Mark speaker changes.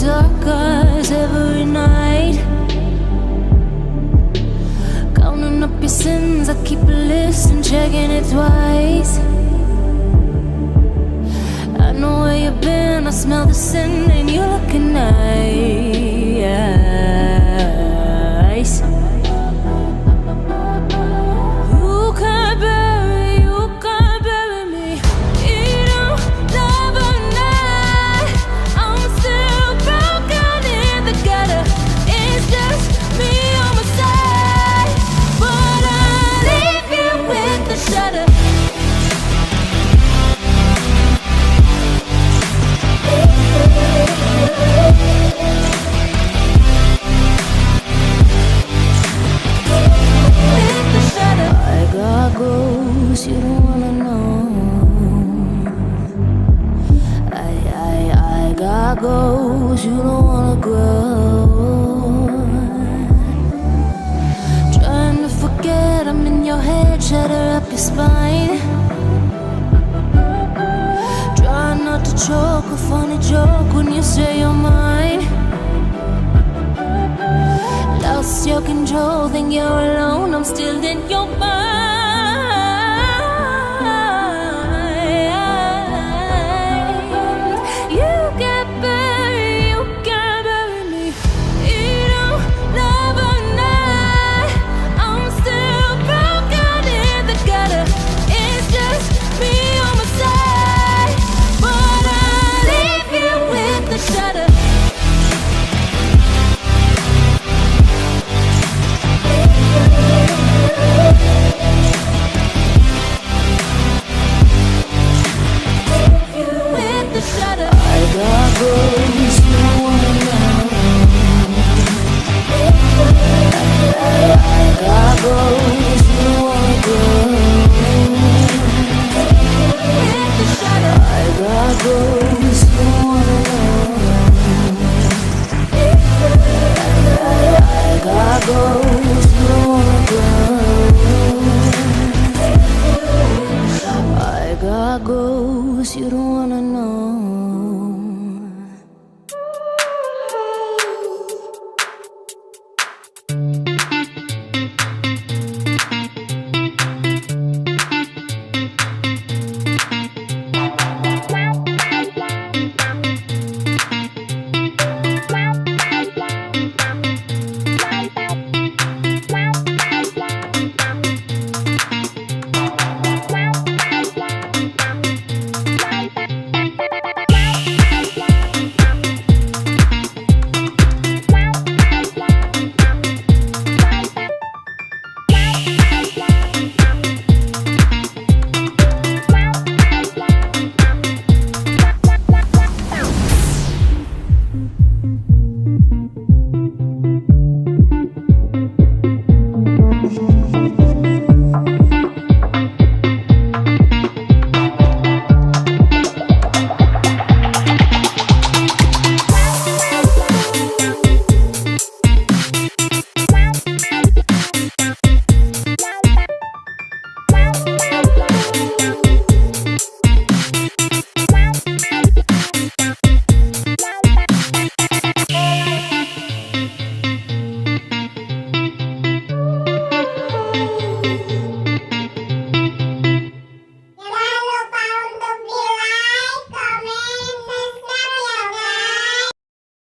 Speaker 1: dark eyes every night. Counting up your sins, I keep a list and checking it twice. I know where you've been, I smell the sin and you're looking nice. You can't bury me. You don't love a night. I'm still broken in the gutter. It's just me on my side, but I leave you with the shudder. I got goals you don't wanna know. I got goals you don't wanna grow. Trying to forget I'm in your head, shatter up your spine. Try not to choke, a funny joke when you say you're mine. Lost your control, think you're alone, I'm still in your mind. You can't bury me. You don't love a night. I'm still broken in the gutter. It's just me on my side, but I leave you with the shudder. I got goals you don't wanna know. I got goals you don't wanna grow. I got goals you don't wanna know. I got goals you don't wanna grow. I got goals you don't